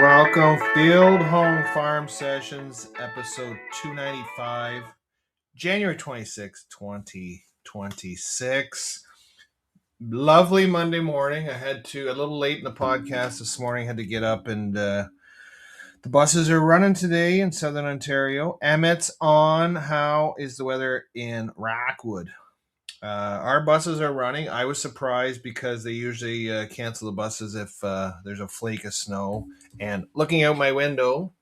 Welcome, Field Home Farm Sessions, episode 295, January 26, 2026. Lovely Monday morning. I had to, a little late in the podcast this morning, had to get up and the buses are running today in Southern Ontario. Emmett's on. How is the weather in Rockwood? Our buses are running. I was surprised because they usually cancel the buses if there's a flake of snow. And looking out my window,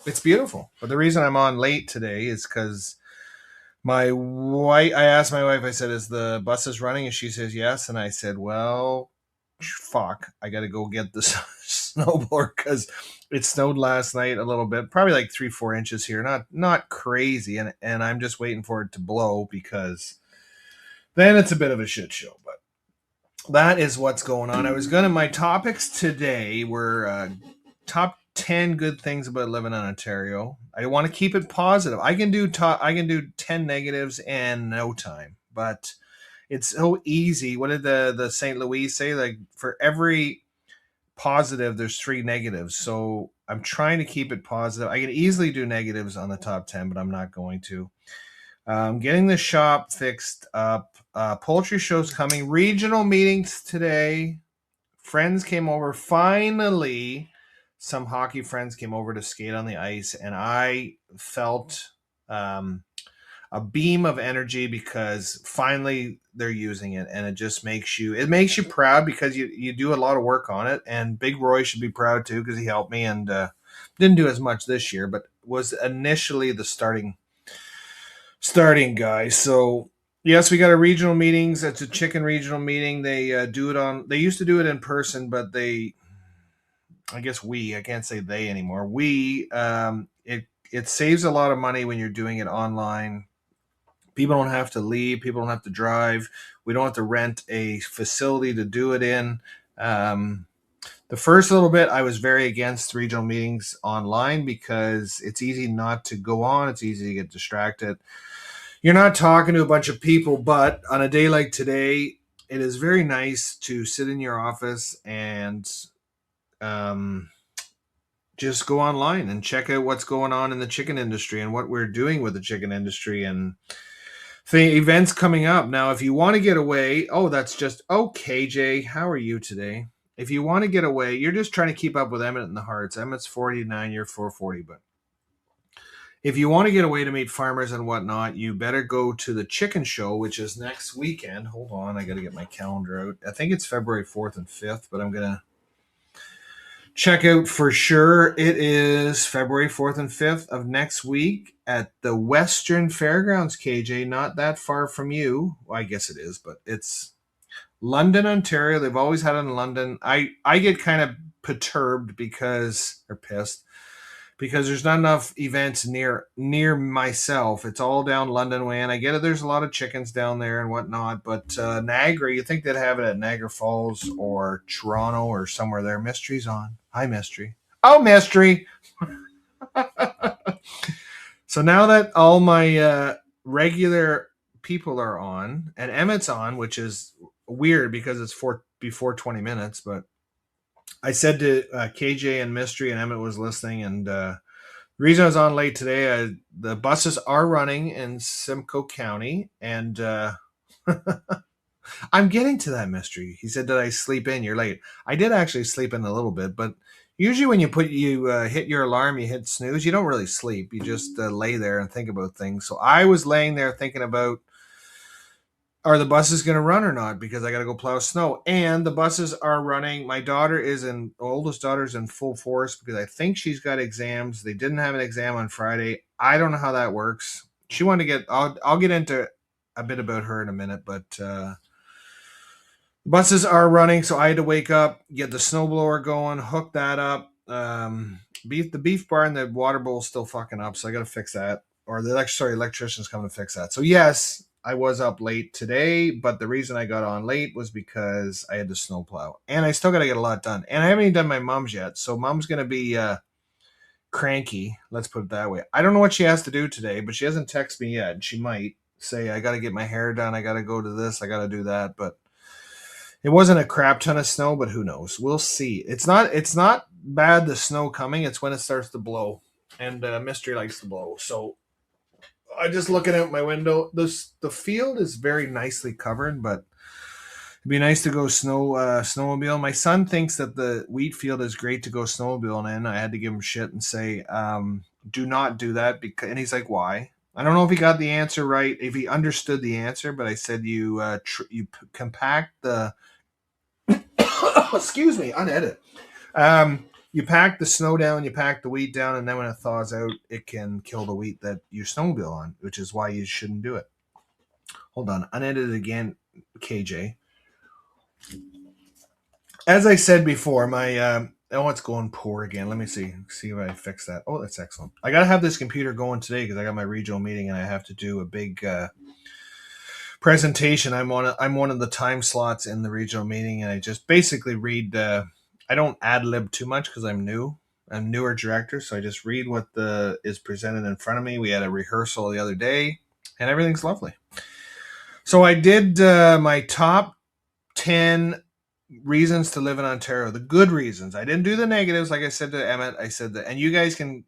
it's beautiful. But the reason I'm on late today is because I asked my wife, I said, is the buses running? And she says, yes. And I said, well, fuck, I got to go get the snowboard because it snowed last night a little bit, probably like 3-4 inches here. Not crazy. And I'm just waiting for it to blow because then it's a bit of a shit show. But that is what's going on. My topics today were top 10 good things about living in Ontario. I want to keep it positive. I can do 10 negatives in no time, but it's so easy. What did the St. Louis say? Like for every positive, there's 3 negatives. So I'm trying to keep it positive. I can easily do negatives on the top 10, but I'm not going to. Getting the shop fixed up. Poultry show's coming. Regional meetings today. Friends came over. Finally, some hockey friends came over to skate on the ice, and I felt a beam of energy because finally they're using it, and it just makes you proud because you do a lot of work on it. And Big Roy should be proud too because he helped me and didn't do as much this year, but was initially the starting guy. So yes, we got a regional meetings. It's a chicken regional meeting. They they used to do it in person, but I can't say they anymore. It saves a lot of money when you're doing it online. People don't have to leave. People don't have to drive. We don't have to rent a facility to do it in. The first little bit, I was very against regional meetings online because it's easy not to go on. It's easy to get distracted. You're not talking to a bunch of people, but on a day like today, it is very nice to sit in your office and just go online and check out what's going on in the chicken industry and what we're doing with the chicken industry and the events coming up. Now, if you want to get away, KJ, how are you today? If you want to get away, you're just trying to keep up with Emmett and the Hearts. Emmett's 49, you're 440, but if you want to get away to meet farmers and whatnot, you better go to the chicken show, which is next weekend. Hold on, I got to get my calendar out. I think it's February 4th and 5th, but I'm going to check out for sure. It is February 4th and 5th of next week at the Western Fairgrounds, KJ, not that far from you. Well, I guess it is, but it's London, Ontario. They've always had it in London. I get kind of perturbed pissed because there's not enough events near myself. It's all down London way, and I get it. There's a lot of chickens down there and whatnot, but Niagara, you think they'd have it at Niagara Falls or Toronto or somewhere there. Mystery's on. Hi, Mystery. Oh, Mystery. So now that all my regular people are on, and Emmett's on, which is weird because it's before 20 minutes, but I said to KJ and Mystery, and Emmett was listening, and the reason I was on late today, the buses are running in Simcoe County, and I'm getting to that, Mystery. He said, did I sleep in? You're late. I did actually sleep in a little bit, but usually when you hit your alarm, you hit snooze, you don't really sleep. You just lay there and think about things. So I was laying there thinking about, are the buses going to run or not? Because I got to go plow snow. And the buses are running. My oldest daughter's in full force because I think she's got exams. They didn't have an exam on Friday. I don't know how that works. She wanted to I'll get into a bit about her in a minute, but the buses are running. So I had to wake up, get the snowblower going, hook that up. The beef barn, the water bowl's still fucking up. So I got to fix that. Or the electrician's coming to fix that. So yes, I was up late today, but the reason I got on late was because I had to snowplow. And I still got to get a lot done. And I haven't even done my mom's yet. So mom's going to be cranky, let's put it that way. I don't know what she has to do today, but she hasn't texted me yet. She might say, I got to get my hair done. I got to go to this. I got to do that. But it wasn't a crap ton of snow, but who knows? We'll see. It's not bad the snow coming, it's when it starts to blow, and Mystery likes to blow. So I just looking out my window. The field is very nicely covered, but it'd be nice to go snowmobile. My son thinks that the wheat field is great to go snowmobiling in. I had to give him shit and say, do not do that, because, and he's like, why? I don't know if he got the answer right, if he understood the answer, but I said compact the excuse me, unedit. You pack the snow down, you pack the wheat down, and then when it thaws out, it can kill the wheat that you snowmobile on, which is why you shouldn't do it. Hold on, unedited again, KJ. As I said before, my oh, it's going poor again. Let me see if I fix that. Oh, that's excellent. I gotta have this computer going today because I got my regional meeting and I have to do a big presentation. I'm one of the time slots in the regional meeting, and I just basically read. I don't ad lib too much because I'm new. I'm newer director, so I just read what is presented in front of me. We had a rehearsal the other day, and everything's lovely. So I did my top 10 reasons to live in Ontario, the good reasons. I didn't do the negatives, like I said to Emmett. I said that, and you guys can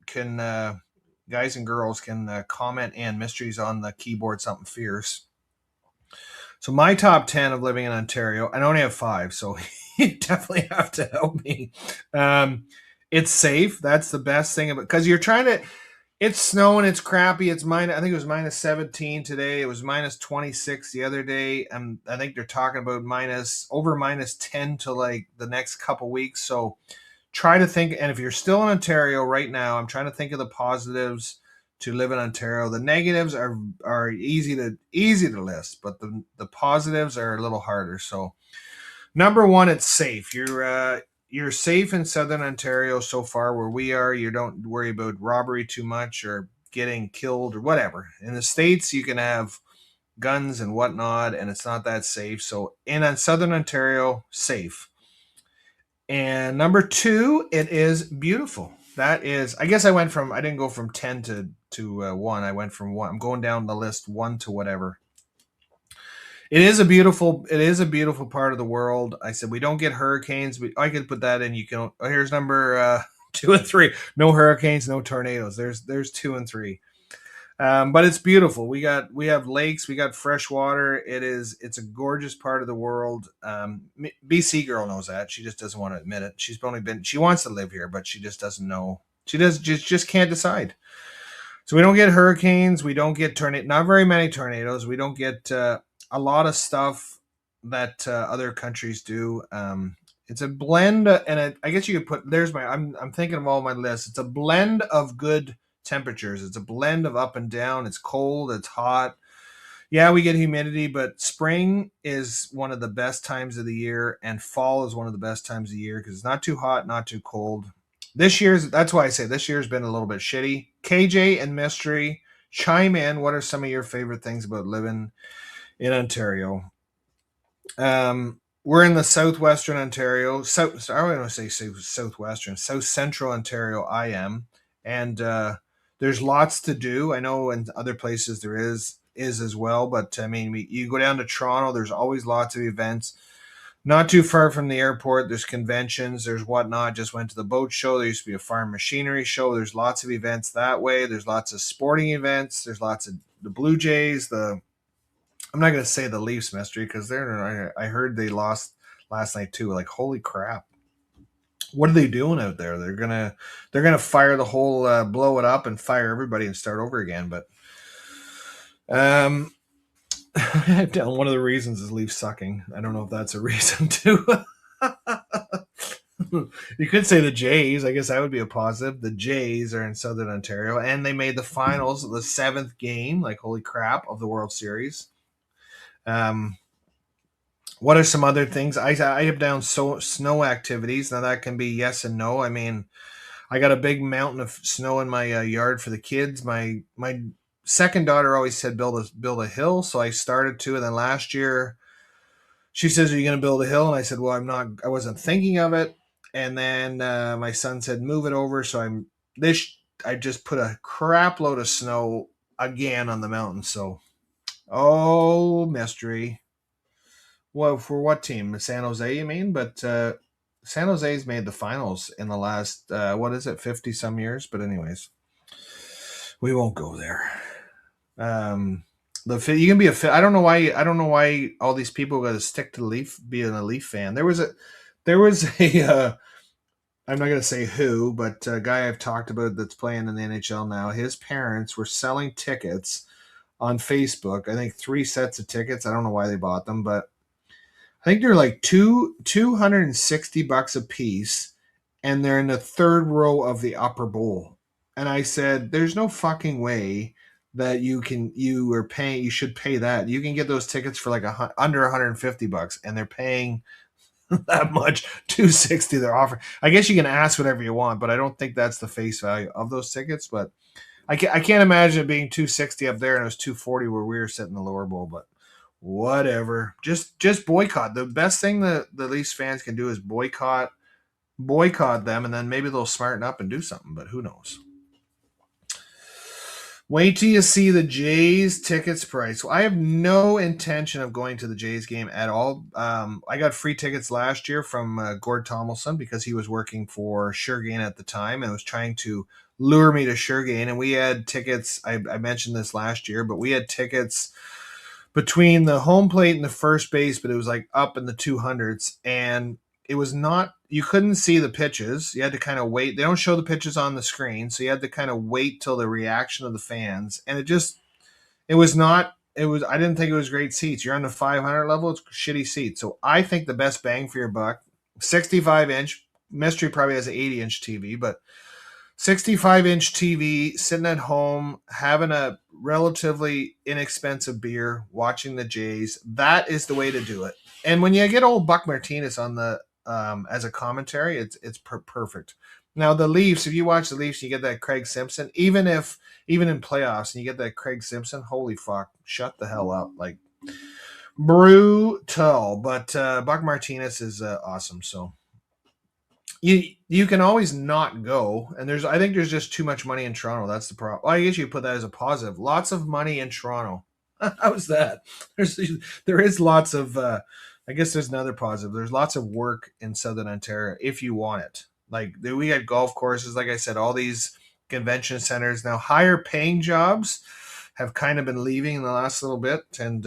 guys and girls can comment and mysteries on the keyboard, something fierce. So my top 10 of living in Ontario, I only have 5, so you definitely have to help me. It's safe. That's the best thing about, because you're trying to. It's snowing. It's crappy. It's I think it was minus 17 today. It was minus 26 the other day. And I think they're talking about minus 10 to like the next couple weeks. So try to think. And if you're still in Ontario right now, I'm trying to think of the positives to live in Ontario. The negatives are easy to list, but the positives are a little harder. So number one, it's safe. You're safe in Southern Ontario so far where we are. You don't worry about robbery too much or getting killed or whatever. In the States, you can have guns and whatnot, and it's not that safe. So in Southern Ontario, safe. And number 2, it is beautiful. That is, I guess I didn't go from 10 to 1. I went from 1. I'm going down the list 1 to whatever. It is a beautiful part of the world. I said we don't get hurricanes. I could put that in. You can. Oh, here's number 2 and 3. No hurricanes, no tornadoes. There's 2 and 3. But it's beautiful. We have lakes. We got fresh water. It's a gorgeous part of the world. BC girl knows that. She just doesn't want to admit it. She wants to live here, but she just doesn't know. She just can't decide. So we don't get hurricanes. We don't get not very many tornadoes. We don't get a lot of stuff that other countries do. It's a blend, I guess you could put. I'm thinking of all my lists. It's a blend of good temperatures. It's a blend of up and down. It's cold. It's hot. Yeah, we get humidity, but spring is one of the best times of the year, and fall is one of the best times of the year because it's not too hot, not too cold. That's why I say this year's been a little bit shitty. KJ and Mystery, chime in. What are some of your favorite things about living in Ontario? We're in the southwestern Ontario. I don't want to say southwestern, south central Ontario. I am, and there's lots to do. I know in other places there is as well, but I mean, you go down to Toronto. There's always lots of events. Not too far from the airport, there's conventions, there's whatnot. Just went to the boat show. There used to be a farm machinery show. There's lots of events that way. There's lots of sporting events. There's lots of the Blue Jays. I'm not going to say the Leafs, Mystery, because I heard they lost last night too. Like, holy crap. What are they doing out there? They're gonna fire the whole, blow it up and fire everybody and start over again. But one of the reasons is Leafs sucking. I don't know if that's a reason too. You could say the Jays. I guess that would be a positive. The Jays are in Southern Ontario, and they made the finals, the 7th game, like holy crap, of the World Series. What are some other things? I have down snow activities. Now that can be yes and no. I mean, I got a big mountain of snow in my yard for the kids. My second daughter always said build a hill, so I started to. And then last year, she says, "Are you going to build a hill?" And I said, "Well, I'm not. I wasn't thinking of it." And then my son said, "Move it over." So I just put a crap load of snow again on the mountain. So, oh, Mystery. Well, for what team? San Jose, you mean? But San Jose's made the finals in the last, 50 some years. But anyways, we won't go there. You can be I don't know why. I don't know why all these people got to stick to Leaf, being a Leaf fan. There was a. I'm not going to say who, but a guy I've talked about that's playing in the NHL now. His parents were selling tickets on Facebook. I think 3 sets of tickets. I don't know why they bought them, but I think they're like $260 a piece, and they're in the third row of the upper bowl. And I said, "There's no fucking way that you should pay that. You can get those tickets for like under $150, and they're paying that much. 260 they're offering. I guess you can ask whatever you want, but I don't think that's the face value of those tickets. But I can't imagine it being 260 up there and it was 240 where we were sitting in the lower bowl. But whatever. Just boycott. The best thing that the Leafs fans can do is boycott them, and then maybe they'll smarten up and do something. But who knows? Wait till you see the Jays tickets price. Well, I have no intention of going to the Jays game at all. I got free tickets last year from Gord Tomlinson because he was working for Suregain at the time and was trying to lure me to Suregain. And we had tickets. I mentioned this last year, but we had tickets between the home plate and the first base, but it was like up in the 200s. And it was not, you couldn't see the pitches. You had to kind of wait. They don't show the pitches on the screen, so you had to kind of wait till the reaction of the fans. And I didn't think it was great seats. You're on the 500 level, it's shitty seats. So I think the best bang for your buck, 65-inch, Mystery probably has an 80-inch TV, but 65-inch TV, sitting at home, having a relatively inexpensive beer, watching the Jays. That is the way to do it. And when you get old Buck Martinez on the as a commentary, it's perfect. Now the Leafs, if you watch the Leafs, you get that Craig Simpson. Even in playoffs, and you get that Craig Simpson, holy fuck, shut the hell up, like brutal. But Buck Martinez is awesome. So you can always not go, and I think there's just too much money in Toronto. That's the problem. Well, I guess you put that as a positive. Lots of money in Toronto. How's that? There is lots of. I guess there's another positive. There's lots of work in Southern Ontario if you want it. Like we had golf courses, like I said, all these convention centers now. Higher paying jobs have kind of been leaving in the last little bit, and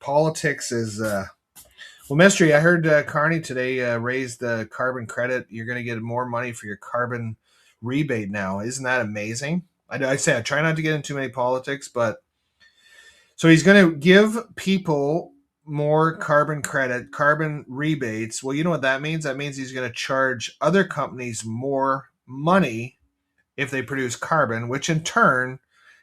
politics is. Well, Mystery, I heard Carney today raised the carbon credit. You're going to get more money for your carbon rebate now. Isn't that amazing? I say I try not to get into too many politics, but so he's going to give people more carbon credit, carbon rebates. Well, you know what that means? That means he's going to charge other companies more money if they produce carbon, which in turn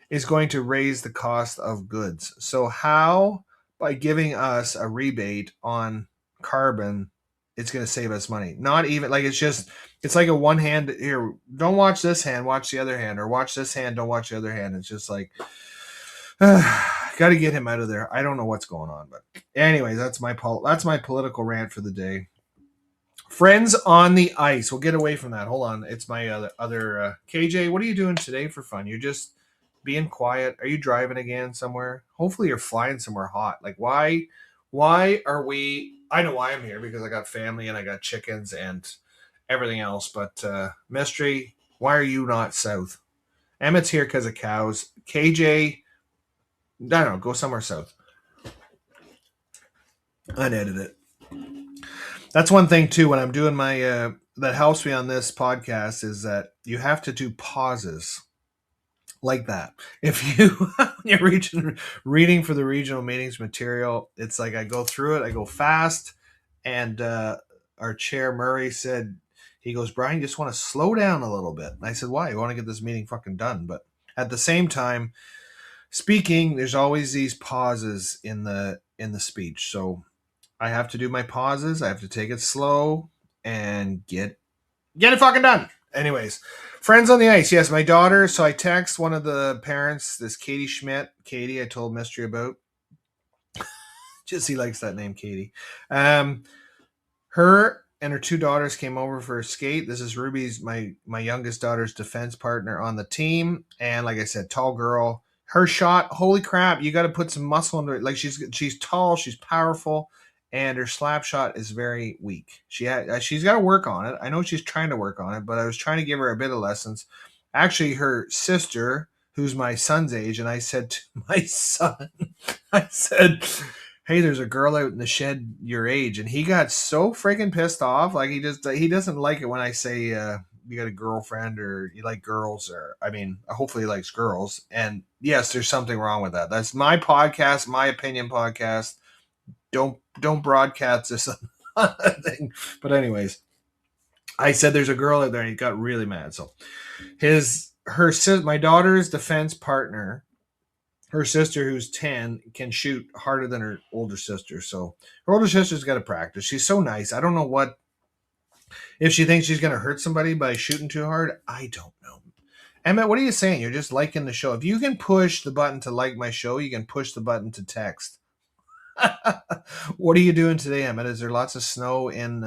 is going to raise the cost of goods. So how, by giving us a rebate on carbon, it's going to save us money? Not even like it's like a one hand here. Don't watch this hand, watch the other hand, or watch this hand, don't watch the other hand. It's just like, got to get him out of there. I don't know what's going on, but anyways, that's my political rant for the day. Friends on the ice. We'll get away from that. Hold on, it's my other KJ. What are you doing today for fun? You're just being quiet. Are you driving again somewhere? Hopefully, you're flying somewhere hot. Like why are we? I know why I'm here, because I got family and I got chickens and everything else. But Mystery, why are you not south? Emmett's here because of cows. KJ. I don't know, go somewhere south. Unedit it. That's one thing too when I'm doing my that helps me on this podcast is that you have to do pauses like that. If you're reading for the regional meetings material, it's like I go through it, I go fast, and our chair Murray said, he goes, Brian, you just want to slow down a little bit. And I said, why? I want to get this meeting fucking done. But at the same time, speaking, there's always these pauses in the speech. So I have to do my pauses. I have to take it slow and get it fucking done. Anyways, friends on the ice. Yes, my daughter. So I text one of the parents, this Katie Schmidt. Katie, I told Mystery about. Just he likes that name, Katie. Her and her two daughters came over for a skate. This is Ruby's, my youngest daughter's defense partner on the team. And like I said, tall girl. Her shot, holy crap, you got to put some muscle into it. Like she's tall, she's powerful, and her slap shot is very weak. She's got to work on it. I know she's trying to work on it, but I was trying to give her a bit of lessons. Actually, her sister, who's my son's age, and I said to my son, I said, "Hey, there's a girl out in the shed your age," and he got so freaking pissed off. Like he doesn't like it when I say you got a girlfriend or you like girls, or I mean, hopefully he likes girls. And yes, there's something wrong with that. That's my podcast, my opinion podcast. Don't broadcast this thing. But anyways, I said there's a girl out there, and he got really mad. So my daughter's defense partner, her sister who's 10, can shoot harder than her older sister. So her older sister's got to practice. She's so nice. I don't know what if she thinks she's going to hurt somebody by shooting too hard. I don't know. Emmett, what are you saying? You're just liking the show. If you can push the button to like my show, you can push the button to text. What are you doing today, Emmett? Is there lots of snow in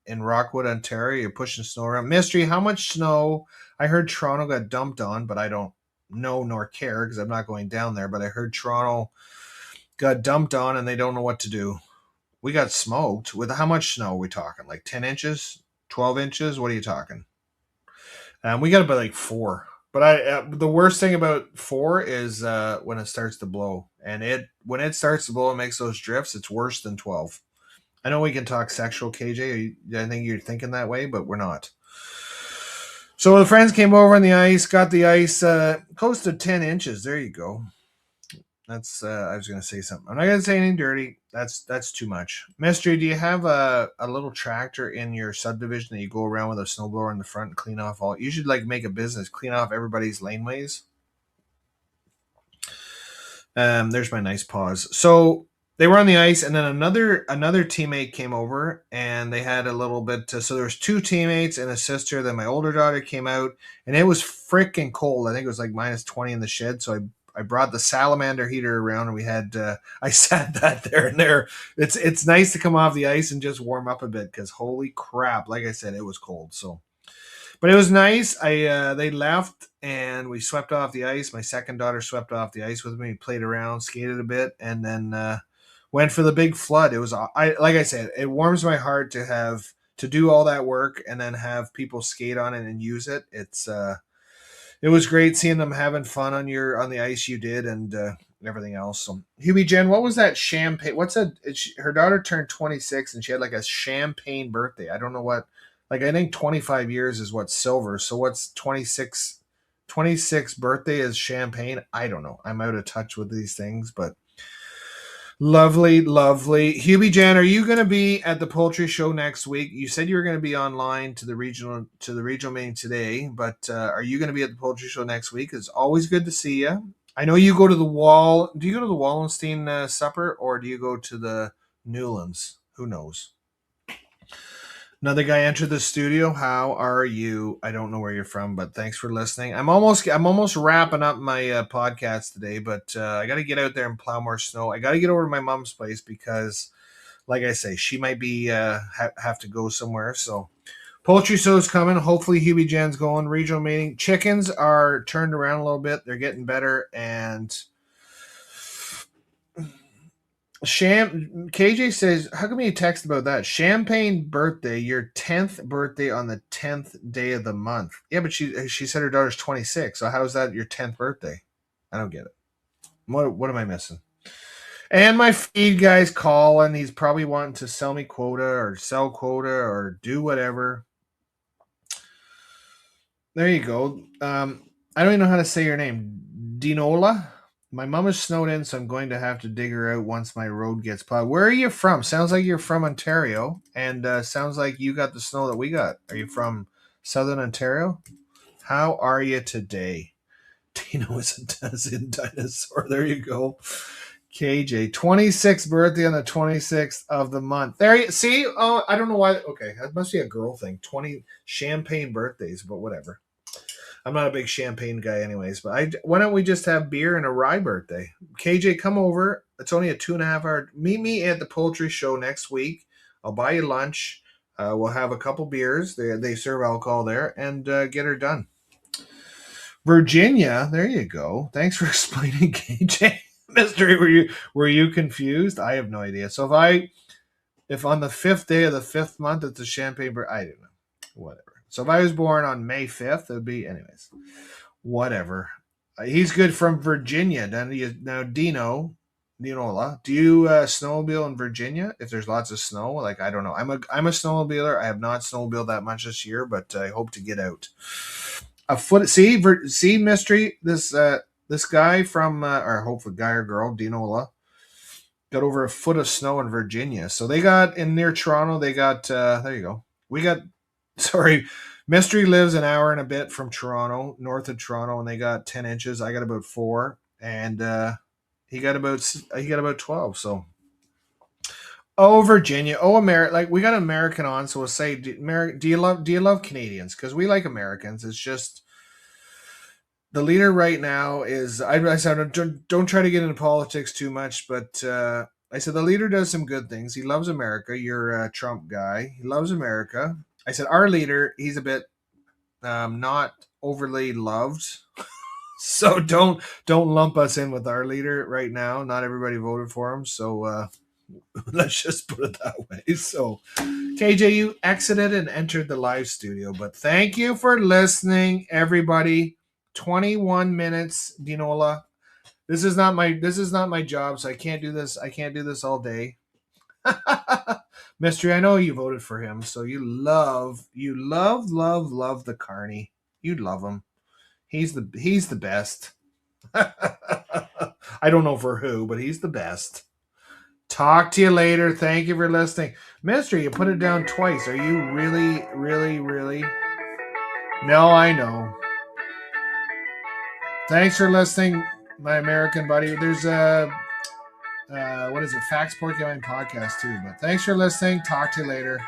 Rockwood, Ontario? You're pushing snow around. Mystery, how much snow? I heard Toronto got dumped on, but I don't know nor care because I'm not going down there. But I heard Toronto got dumped on and they don't know what to do. We got smoked. With how much snow are we talking? Like 10 inches? 12 inches? What are you talking? We got about like 4. But the worst thing about 4 is when it starts to blow. And when it starts to blow and makes those drifts, it's worse than 12. I know we can talk sexual, KJ. I think you're thinking that way, but we're not. So the friends came over on the ice, got the ice close to 10 inches. There you go. That's I was going to say something. I'm not going to say anything dirty. That's too much. Mystery, do you have a little tractor in your subdivision that you go around with a snowblower in the front and clean off all? You should make a business, clean off everybody's laneways. There's my nice pause. So they were on the ice, and then another teammate came over, and they had a little bit. So there was 2 teammates and a sister. Then my older daughter came out, and it was freaking cold. I think it was like minus 20 in the shed. So I brought the salamander heater around, and we had I sat that there and there. It's nice to come off the ice and just warm up a bit because holy crap, like I said, it was cold. So, but it was nice. They left and we swept off the ice. My second daughter swept off the ice with me. We played around, skated a bit, and then went for the big flood. It was like I said, it warms my heart to do all that work and then have people skate on it and use it. It was great seeing them having fun on the ice you did and everything else. So, Hubie Jen, what was that champagne? Her daughter turned 26 and she had like a champagne birthday. I don't know what, like I think 25 years is what's silver. So what's 26 birthday is champagne? I don't know. I'm out of touch with these things, but lovely. Hubie Jan, are you going to be at the poultry show next week? You said you were going to be online to the regional meeting today, but are you going to be at the poultry show next week? It's always good to see you. I know you go to the Wall. Do you go to the Wallenstein supper or do you go to the Newlands? Who knows? Another guy entered the studio. How are you? I don't know where you're from, but thanks for listening. I'm almost wrapping up my podcast today, but I got to get out there and plow more snow. I got to get over to my mom's place because, like I say, she might be have to go somewhere. So, poultry show's coming. Hopefully, Hubie Jan's going. Regional meeting. Chickens are turned around a little bit. They're getting better, and KJ says, how come you text about that? Champagne birthday, your 10th birthday on the 10th day of the month. Yeah, but she said her daughter's 26. So how is that your 10th birthday? I don't get it. What am I missing? And my feed guy's calling. He's probably wanting to sell me quota or sell quota or do whatever. There you go. I don't even know how to say your name. Dinola? My mom is snowed in, so I'm going to have to dig her out once my road gets plowed. Where are you from? Sounds like you're from Ontario, and sounds like you got the snow that we got. Are you from Southern Ontario? How are you today? Dino is a dinosaur. There you go. KJ, 26th birthday on the 26th of the month. There you see. Oh, I don't know why. Okay, that must be a girl thing. 20 champagne birthdays, but whatever. I'm not a big champagne guy anyways, but why don't we just have beer and a rye birthday? KJ, come over. It's only a 2.5 hour. Meet me at the poultry show next week. I'll buy you lunch. We'll have a couple beers. They serve alcohol there and get her done. Virginia, there you go. Thanks for explaining, KJ. Mystery, were you confused? I have no idea. So If on the 5th day of the 5th month it's a champagne I don't know. Whatever. So if I was born on May 5th, it would be anyways. Whatever. He's good from Virginia. Now Dinola, do you snowmobile in Virginia? If there's lots of snow, like I don't know. I'm a snowmobiler. I have not snowmobiled that much this year, but I hope to get out. A foot. See mystery. This guy from or hopefully guy or girl Dinola got over a foot of snow in Virginia. So they got in near Toronto. They got there you go. We got sorry. Mystery lives an hour and a bit from Toronto, north of Toronto, and they got 10 inches. I got about 4, and he got about 12. So oh Virginia, oh America, like we got an American on, so we'll say do you love Canadians? Because we like Americans. It's just the leader right now is I said don't try to get into politics too much, but I said the leader does some good things. He loves America. You're a Trump guy. He loves America. I said our leader, he's a bit not overly loved. So don't lump us in with our leader right now. Not everybody voted for him, so let's just put it that way. So KJ, you exited and entered the live studio, but thank you for listening, everybody. 21 minutes, Dinola. This is not my job, so I can't do this. I can't do this all day. Mystery, I know you voted for him, so you love the Carney. You love him. He's the best. I don't know for who, but he's the best. Talk to you later. Thank you for listening. Mystery, you put it down twice. Are you really, really, really? No, I know. Thanks for listening, my American buddy. There's a what is it? Facts Porcupine podcast too. But thanks for listening. Talk to you later.